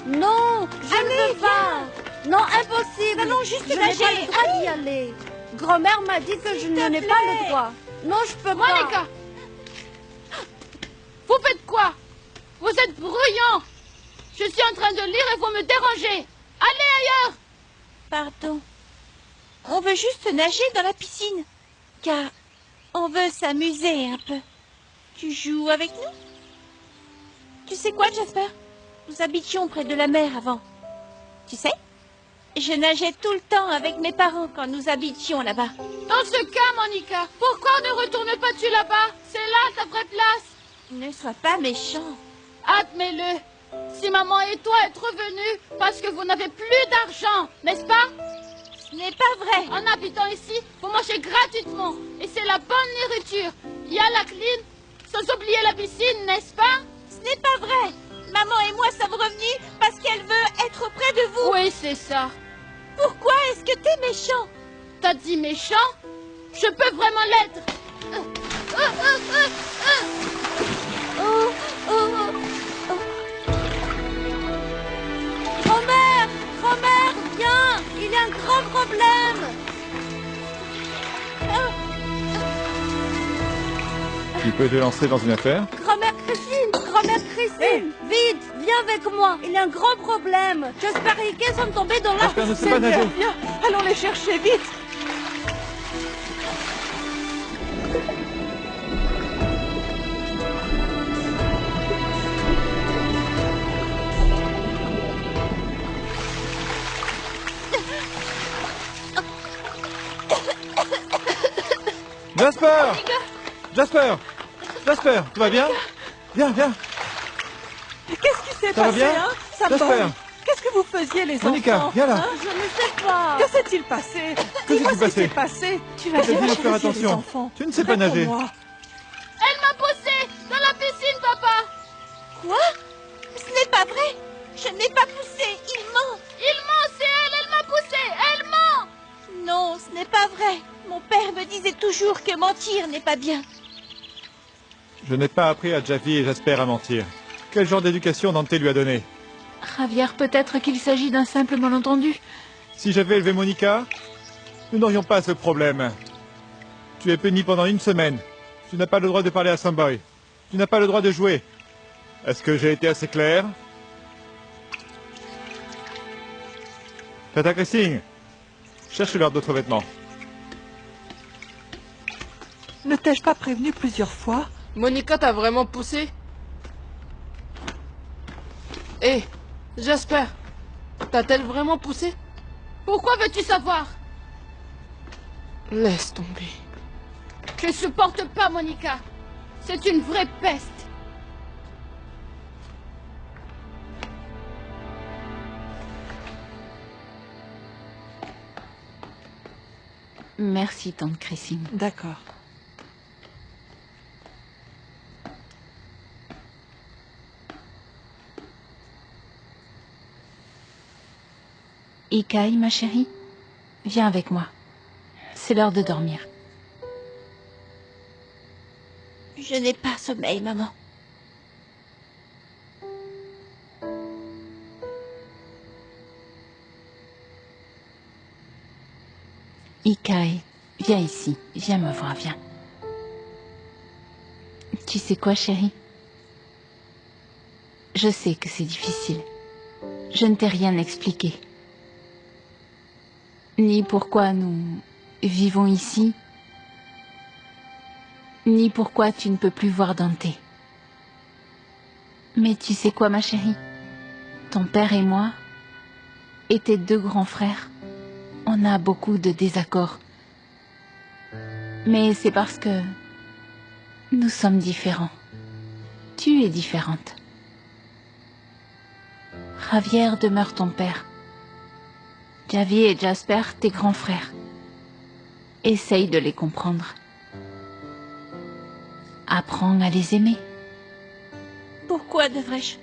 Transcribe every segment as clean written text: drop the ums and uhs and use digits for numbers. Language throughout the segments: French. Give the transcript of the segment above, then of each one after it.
Non, je ne veux pas. Non, impossible. Allons juste je nager. n'ai pas le droit d'y aller. Grand-mère m'a dit que je n'en ai pas le droit. Non, je peux pas. Monica! Vous faites quoi? Vous êtes bruyant. Je suis en train de lire et vous me dérangez. Allez ailleurs! Pardon. On veut juste nager dans la piscine. Car on veut s'amuser un peu. Tu joues avec nous? Tu sais quoi, Jasper? Nous habitions près de la mer avant. Tu sais? Je nageais tout le temps avec mes parents quand nous habitions là-bas. Dans ce cas, Monica, pourquoi ne retournes pas-tu là-bas? C'est là ta vraie place. Ne sois pas méchant. Admets-le. Si maman et toi êtes revenus parce que vous n'avez plus d'argent, n'est-ce pas? Ce n'est pas vrai. En habitant ici, vous mangez gratuitement. Et c'est la bonne nourriture. Il y a la clim, sans oublier la piscine, n'est-ce pas? Ce n'est pas vrai. Maman et moi sommes revenus parce qu'elle veut être près de vous. Oui, c'est ça. Pourquoi est-ce que t'es méchant? T'as dit méchant? Je peux vraiment l'être. Grand-mère! Grand-mère, viens! Il y a un grand problème! Tu peux te lancer dans une affaire? Grand-mère Christine! Grand-mère Christine! Vite! Viens avec moi! Il y a un grand problème! Jasper et Ike sont tombés dans la... Jasper ne sait pas nager. Viens, allons les chercher, vite. Jasper! Jasper! Jasper, tout va bien? Viens, viens! Qu'est-ce qui s'est Ça va passé, bien? hein? Ça Jasper. va. Qu'est-ce que vous faisiez, les Monica, enfants? viens là. Hein? Je ne sais pas! Que s'est-il passé? Que Dis-moi s'est-il ce qui s'est passé. Tu vas Je t'ai bien, dit de chérie, faire les attention. enfants. Tu ne sais pas nager. Réponds-moi. Elle m'a poussé dans la piscine, papa. Quoi? Ce n'est pas vrai. Je ne l'ai pas poussé. Il ment. Il ment, c'est elle. Elle m'a poussé. Elle ment. Non, ce n'est pas vrai. Mon père me disait toujours que mentir n'est pas bien. Je n'ai pas appris à Javi et Jasper à mentir. Quel genre d'éducation Dante lui a donné? Javier, peut-être qu'il s'agit d'un simple malentendu. Si j'avais élevé Monica, nous n'aurions pas ce problème. Tu es puni pendant 1 semaine. Tu n'as pas le droit de parler à Samboy. Tu n'as pas le droit de jouer. Est-ce que j'ai été assez clair? Tata Christine, cherche-leur d'autres vêtements. Ne t'ai-je pas prévenu plusieurs fois? Monica t'a vraiment poussé? Hé, Jasper, t'a-t-elle vraiment poussé? Pourquoi veux-tu savoir? Laisse tomber. Je ne supporte pas Monica. C'est une vraie peste. Merci, tante Christine. D'accord. Ikai, ma chérie, viens avec moi. C'est l'heure de dormir. Je n'ai pas sommeil, maman. Ikai, viens ici. Viens me voir, viens. Tu sais quoi, chérie? Je sais que c'est difficile. Je ne t'ai rien expliqué. Ni pourquoi nous vivons ici, ni pourquoi tu ne peux plus voir Dante. Mais tu sais quoi, ma chérie? Ton père et moi, et tes 2 grands frères, on a beaucoup de désaccords. Mais c'est parce que nous sommes différents. Tu es différente. Javier demeure ton père. Javier et Jasper, tes grands frères. Essaye de les comprendre. Apprends à les aimer. Pourquoi devrais-je?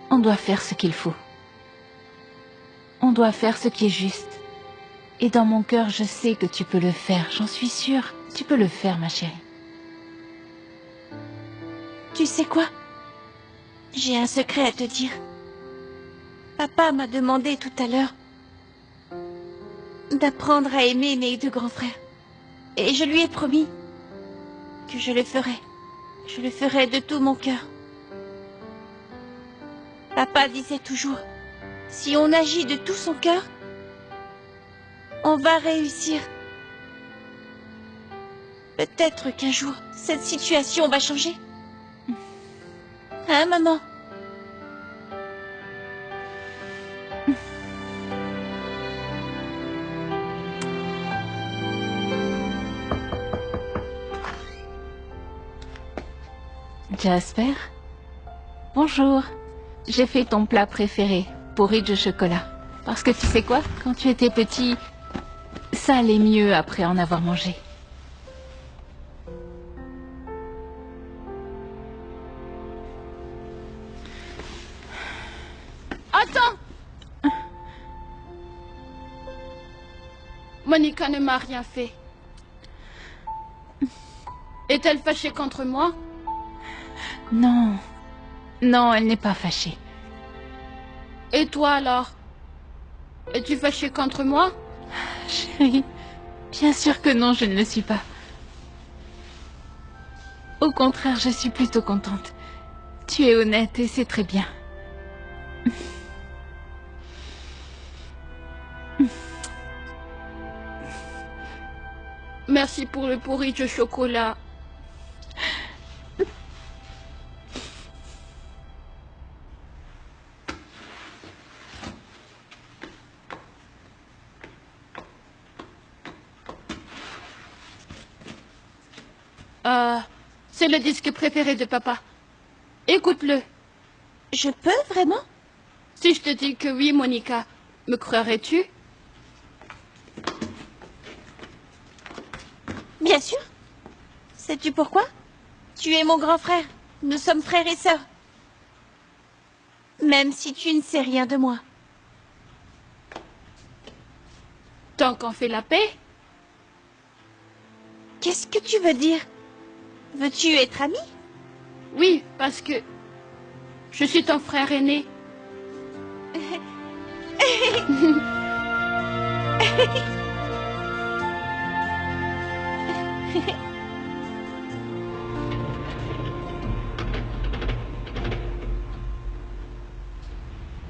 On doit faire ce qu'il faut. On doit faire ce qui est juste. Et dans mon cœur, je sais que tu peux le faire. J'en suis sûre. Tu peux le faire, ma chérie. Tu sais quoi? J'ai un secret à te dire. Papa m'a demandé tout à l'heure d'apprendre à aimer mes 2 grands frères. Et je lui ai promis que je le ferai. Je le ferai de tout mon cœur. Papa disait toujours, si on agit de tout son cœur, on va réussir. Peut-être qu'un jour, cette situation va changer. Hein, maman? Jasper? Bonjour. J'ai fait ton plat préféré, porridge au chocolat. Parce que tu sais quoi? Quand tu étais petit, ça allait mieux après en avoir mangé. Attends! Monica ne m'a rien fait. Est-elle fâchée contre moi? Non. Non, elle n'est pas fâchée. Et toi alors? Es-tu fâchée contre moi? Chérie, bien sûr que non, je ne le suis pas. Au contraire, je suis plutôt contente. Tu es honnête et c'est très bien. Merci pour le porridge au chocolat. C'est le disque préféré de papa. Écoute-le. Je peux vraiment? Si je te dis que oui, Monica, me croirais-tu? Bien sûr. Sais-tu pourquoi? Tu es mon grand frère. Nous sommes frères et sœurs. Même si tu ne sais rien de moi. Tant qu'on fait la paix? Qu'est-ce que tu veux dire? Veux-tu être ami? Oui, parce que je suis ton frère aîné.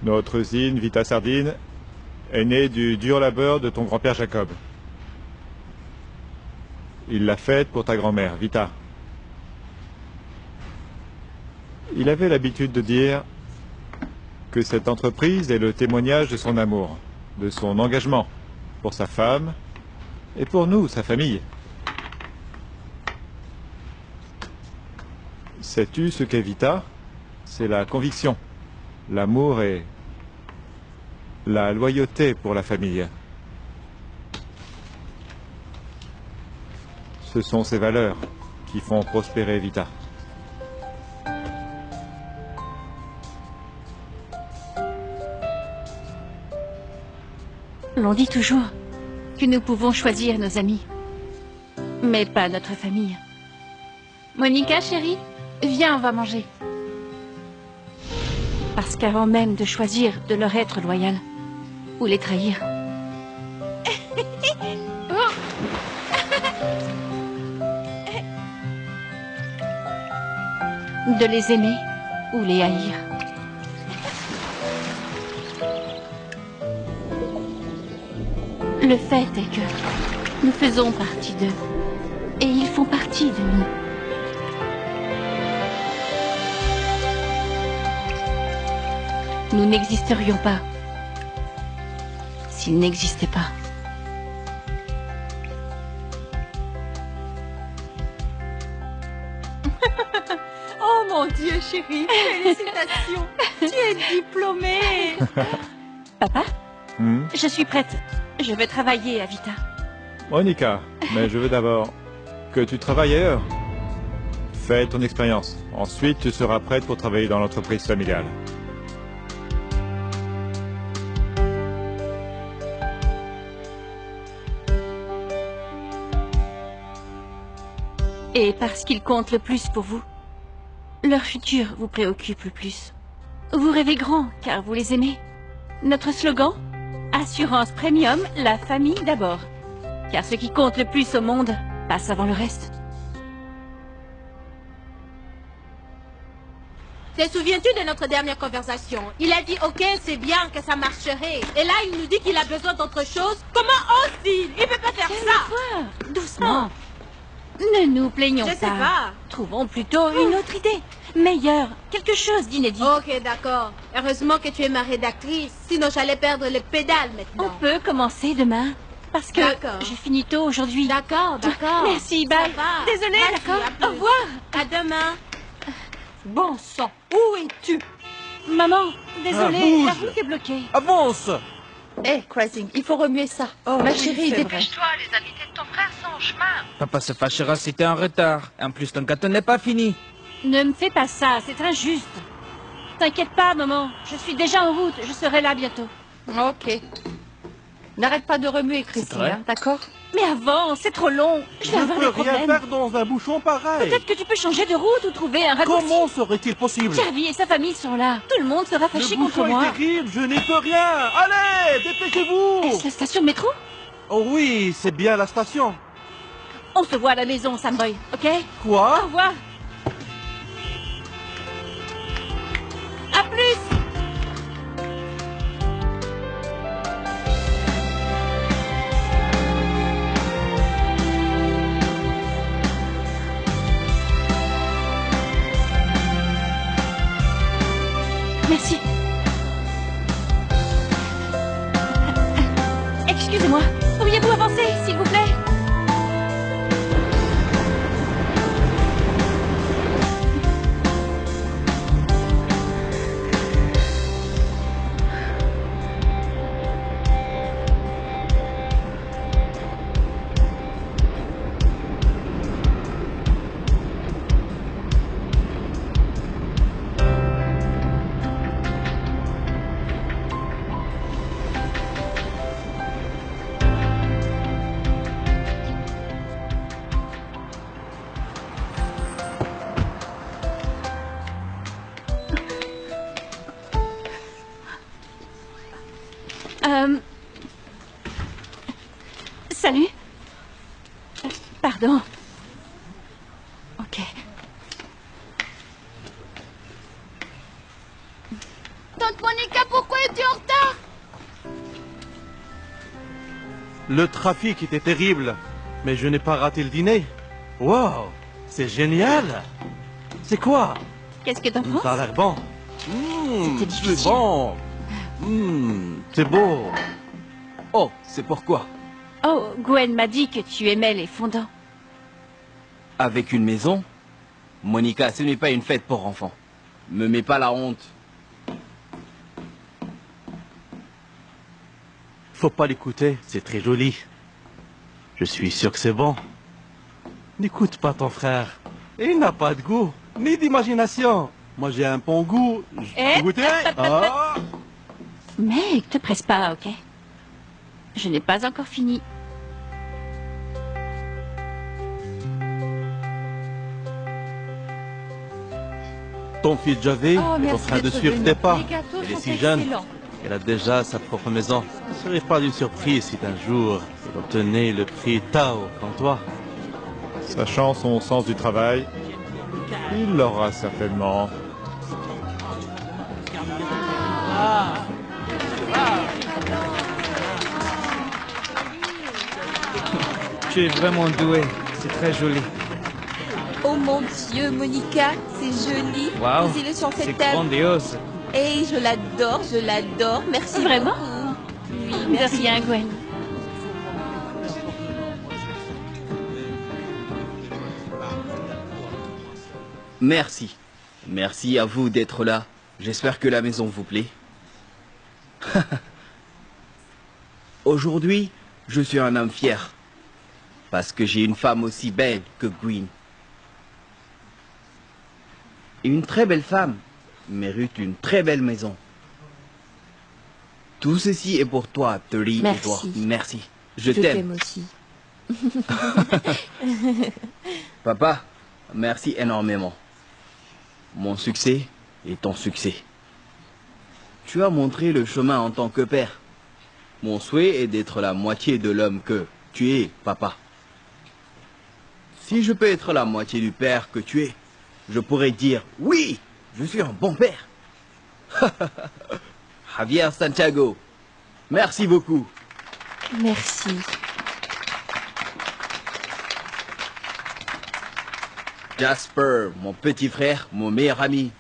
Notre usine Vita Sardine est née du dur labeur de ton grand-père Jacob. Il l'a faite pour ta grand-mère, Vita. Il avait l'habitude de dire que cette entreprise est le témoignage de son amour, de son engagement pour sa femme et pour nous, sa famille. Sais-tu ce qu'est Vita? C'est la conviction, l'amour et la loyauté pour la famille. Ce sont ces valeurs qui font prospérer Vita. L'on dit toujours que nous pouvons choisir nos amis, mais pas notre famille. Monica, chérie, viens, on va manger. Parce qu'avant même de choisir de leur être loyal ou les trahir, de les aimer ou les haïr. Le fait est que nous faisons partie d'eux et ils font partie de nous. Nous n'existerions pas s'ils n'existaient pas. Oh mon Dieu, chérie, félicitations. Tu es diplômée. Papa, je suis prête. Je veux travailler à Vita. Monica, mais je veux d'abord que tu travailles ailleurs. Fais ton expérience. Ensuite, tu seras prête pour travailler dans l'entreprise familiale. Et parce qu'il compte le plus pour vous, Leur futur vous préoccupe le plus. Vous rêvez grand, car vous les aimez. Notre slogan? Assurance Premium, la famille d'abord. Car ce qui compte le plus au monde passe avant le reste. Te souviens-tu de notre dernière conversation? Il a dit ok, c'est bien, que ça marcherait. Et là, il nous dit qu'il a besoin d'autre chose. Comment ose-t-il? Il peut pas faire ça. Doucement. Ne nous plaignons Je pas. sais pas. Trouvons plutôt une autre idée. Meilleure. Quelque chose d'inédit. Ok, d'accord. Heureusement que tu es ma rédactrice. Sinon, j'allais perdre les pédales On maintenant. peut commencer demain. Parce que D'accord. j'ai fini tôt aujourd'hui. D'accord, d'accord. Merci, bye. Ça va. Désolée. Merci, D'accord. à plus. Au revoir. À demain. Bon sang, où es-tu? Maman, désolée, bouge. la route est bloquée. Avance! Hé, Crazing, il faut remuer ça. Ma chérie, dépêche-toi. Papa se fâchera si t'es en retard. En plus, ton gâteau n'est pas fini. Ne me fais pas ça, c'est injuste. T'inquiète pas, maman. Je suis déjà en route. Je serai là bientôt. Ok. N'arrête pas de remuer, Christine, vrai. hein, d'accord? Mais avant, c'est trop long. Je Je vais ne avoir peux des rien problèmes. faire dans un bouchon pareil. Peut-être que tu peux changer de route ou trouver un raccourci. Comment serait-il possible? Jarvis et sa famille sont là. Tout le monde sera fâché Le contre bouchon moi. est terrible, je n'y peux rien. Allez, dépêchez-vous. Est-ce la station de métro? Oh oui, c'est bien la station. On se voit à la maison, Samboy, ok? Au Quoi? revoir. À plus. Merci. Excusez-moi, pourriez-vous avancer, s'il vous plaît? Salut. Pardon. Ok. Tante Monica, pourquoi es-tu en retard? Le trafic était terrible, mais je n'ai pas raté le dîner. Wow, c'est génial. C'est quoi? Qu'est-ce que t'en penses? Ça a l'air bon. C'était difficile. C'est bon. C'est beau. Oh, c'est pourquoi? Oh, Gwen m'a dit que tu aimais les fondants. Avec une maison? Monica, ce n'est pas une fête pour enfants. Me mets pas la honte. Faut pas l'écouter, c'est très joli. Je suis sûr que c'est bon. N'écoute pas ton frère. Il n'a pas de goût, ni d'imagination. Moi j'ai un bon goût. Eh? Peux goûter? Ah. Mec, te presse pas, ok? Je n'ai pas encore fini. Ton fils Javé Oh, est en merci train de d'être suivre venu. tes pas. Les gâteaux Elle est sont si jeune. excellents. Elle a déjà sa propre maison. Ce ne serait pas une surprise si un jour elle obtenait le prix Tao comme toi. Sachant son sens du travail, il l'aura certainement. Tu es vraiment doué. C'est très joli. Oh mon Dieu, Monica, c'est joli. Waouh, Posez-le sur c'est cette table. grandiose. Et je l'adore, je l'adore. Merci Vraiment? beaucoup. Oui, De merci. rien, Gwen. Merci. Merci à vous d'être là. J'espère que la maison vous plaît. Aujourd'hui, je suis un homme fier. Parce que j'ai une femme aussi belle que Gwen. Une très belle femme mérite une très belle maison. Tout ceci est pour toi, Terry et Merci. toi. Merci. Je Je t'aime. t'aime aussi. Papa, merci énormément. mon succès est ton succès. Tu as montré le chemin en tant que père. Mon souhait est d'être la moitié de l'homme que tu es, papa. Si je peux être la moitié du père que tu es, je pourrais dire oui, je suis un bon père. Javier Santiago, merci beaucoup. Merci. Jasper, mon petit frère, mon meilleur ami.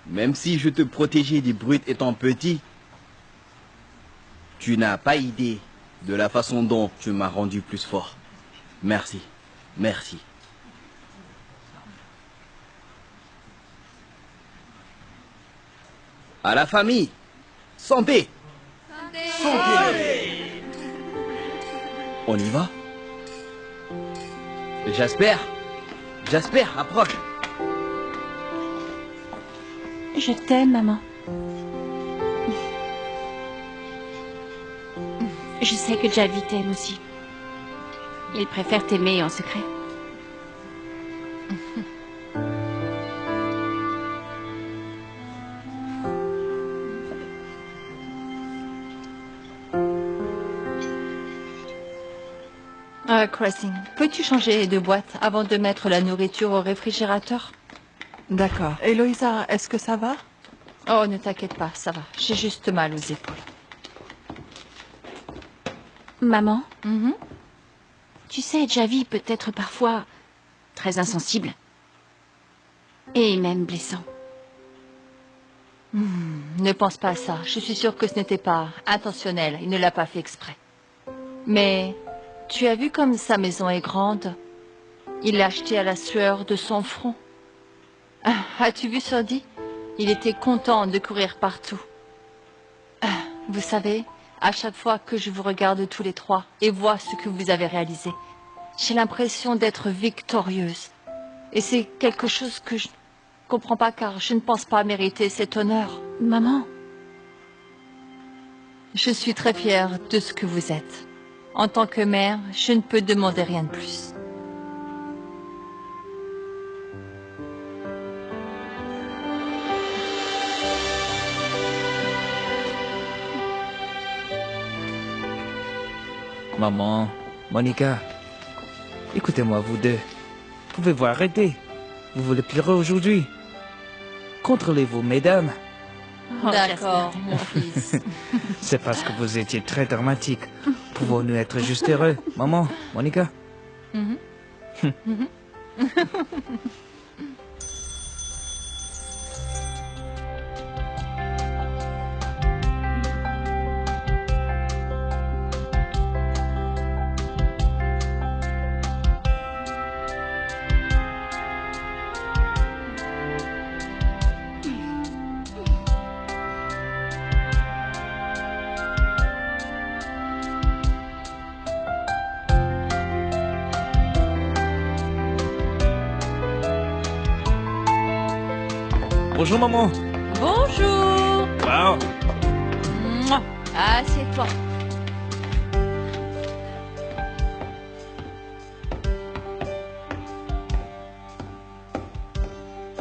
Même si je te protégeais des brutes étant petit, tu n'as pas idée de la façon dont tu m'as rendu plus fort. Merci. Merci. À la famille. Santé. Santé. On y va? Jasper. Jasper, approche. Je t'aime, maman. Je sais que Javi t'aime aussi. Il préfère t'aimer en secret. Crossing, peux-tu changer de boîte avant de mettre la nourriture au réfrigérateur? D'accord. Héloïsa, est-ce que ça va? Oh, ne t'inquiète pas, ça va. J'ai juste mal aux épaules. Maman, tu sais, Javi peut être parfois très insensible. Et même blessant. Ne pense pas à ça. Je suis sûre que ce n'était pas intentionnel. Il ne l'a pas fait exprès. Mais tu as vu comme sa maison est grande? Il l'a achetée à la sueur de son front. As-tu vu Sodi? Il était content de courir partout. Vous savez, à chaque fois que je vous regarde tous les trois et vois ce que vous avez réalisé, j'ai l'impression d'être victorieuse. Et c'est quelque chose que je ne comprends pas car je ne pense pas mériter cet honneur. Maman. Je suis très fière de ce que vous êtes. En tant que mère, je ne peux demander rien de plus. Maman, Monica, écoutez-moi vous deux. Pouvez-vous arrêter? Vous voulez pleurer aujourd'hui? Contrôlez-vous, mesdames. D'accord, mon fils. C'est parce que vous étiez très dramatique. Pouvons-nous être juste heureux, maman, Monica? Bonjour, maman. Bonjour. Wow. Assieds-toi.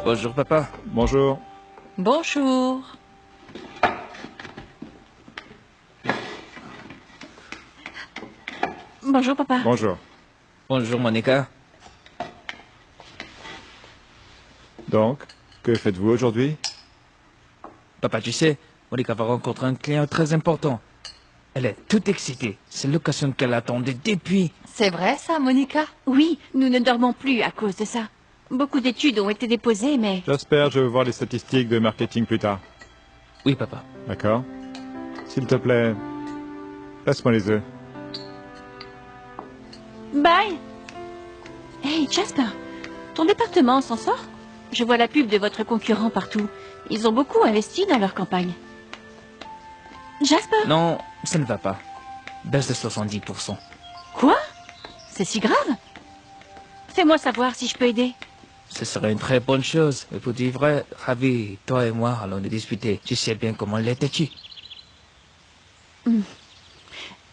Bonjour, papa. Bonjour. Bonjour. Bonjour, papa. Bonjour. Bonjour, Monica. Donc, que faites-vous aujourd'hui? Papa, tu sais, Monica va rencontrer un client très important. Elle est toute excitée. C'est l'occasion qu'elle attendait depuis. C'est vrai, ça, Monica? Oui, nous ne dormons plus à cause de ça. Beaucoup d'études ont été déposées, mais... J'espère, je vais voir les statistiques de marketing plus tard. Oui, papa. D'accord. S'il te plaît, laisse-moi les œufs. Bye. Hey, Jasper, ton département s'en sort? Je vois la pub de votre concurrent partout. Ils ont beaucoup investi dans leur campagne. Jasper? Non, ça ne va pas. Baisse de 70%. Quoi? C'est si grave? Fais-moi savoir si je peux aider. Ce serait une très bonne chose. Et pour dire vrai, Javi, toi et moi allons nous disputer. Tu sais bien comment l'étais-tu.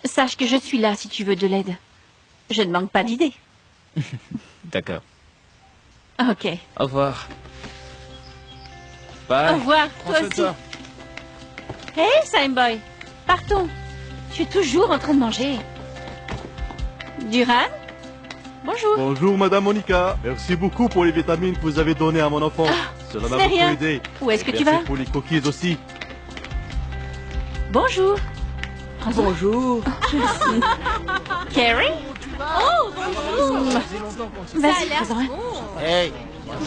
Sache que je suis là si tu veux de l'aide. Je ne manque pas d'idées. D'accord. Ok. Au revoir. Au revoir, Prends toi soin de aussi. toi. Hey, Simboy, partons. Tu es toujours en train de manger. Duran? Bonjour. Bonjour, Madame Monica. Merci beaucoup pour les vitamines que vous avez données à mon enfant. Cela c'est m'a beaucoup rien. aidé. Où est-ce que Et tu merci vas? pour les cookies aussi. Bonjour. Bonjour. Carrie? Oh, bonjour. Vas-y, prends-en un. Hey,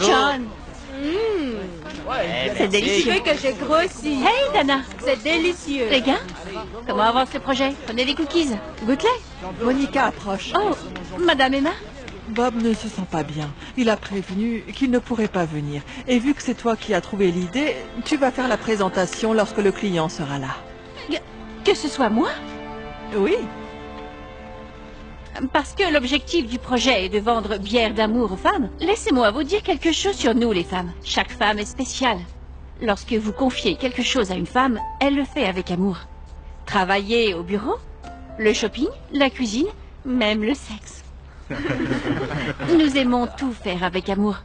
John. C'est Tu délicieux. veux que je grossis. Hey, Dana. C'est délicieux. Les gars, comment avance le projet? Prenez des cookies. Goûte-les. Monica approche. Oh, Madame Emma? Bob ne se sent pas bien. Il a prévenu qu'il ne pourrait pas venir. Et vu que c'est toi qui as trouvé l'idée, tu vas faire la présentation lorsque le client sera là. Que ce soit moi? Oui. Parce que l'objectif du projet est de vendre bière d'amour aux femmes, laissez-moi vous dire quelque chose sur nous les femmes. Chaque femme est spéciale. Lorsque vous confiez quelque chose à une femme, elle le fait avec amour. Travailler au bureau, le shopping, la cuisine, même le sexe. Nous aimons tout faire avec amour.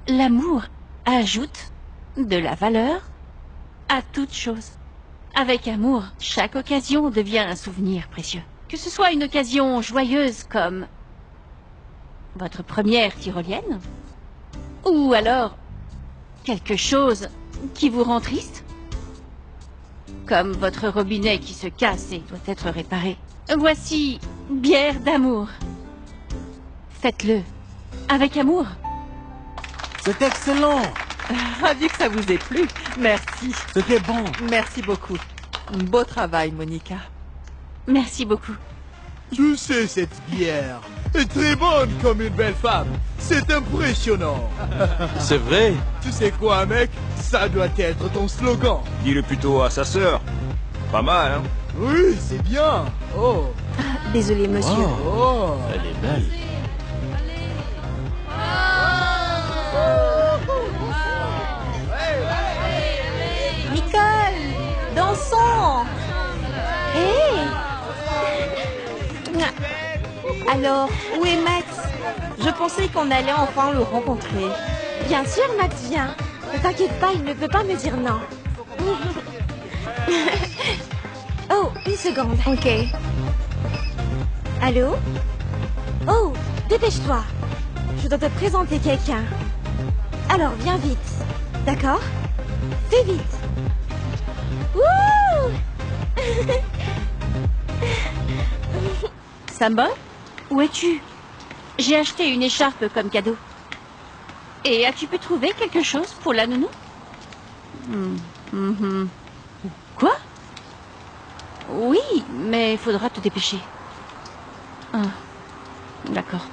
L'amour ajoute de la valeur à toute chose. Avec amour, chaque occasion devient un souvenir précieux. Que ce soit une occasion joyeuse comme votre première tyrolienne, ou alors quelque chose qui vous rend triste, comme votre robinet qui se casse et doit être réparé. Voici bière d'amour. Faites-le avec amour. c'est excellent. Ravi que ça vous ait plu. Merci. C'était bon. Merci beaucoup. Beau travail, Monica. Merci beaucoup. Tu sais, cette bière est très bonne comme une belle femme. C'est impressionnant. C'est vrai. Tu sais quoi, mec? Ça doit être ton slogan. Dis-le plutôt à sa sœur. Pas mal, hein? Oui, c'est bien. Oh. Désolé, monsieur. Oh. Elle est belle. Nicole, dansons. Hé! Alors, où est Max? Je pensais qu'on allait enfin le rencontrer. Bien sûr, Max vient. Ne t'inquiète pas, il ne peut pas me dire non. Oh, une seconde. Ok. Allô? Oh, dépêche-toi. Je dois te présenter quelqu'un. Alors, viens vite. D'accord? Fais vite. Wouh! Samba, où es-tu? J'ai acheté une écharpe comme cadeau. Et as-tu pu trouver quelque chose pour la nounou? Quoi? Oui, mais il faudra te dépêcher. Ah, d'accord.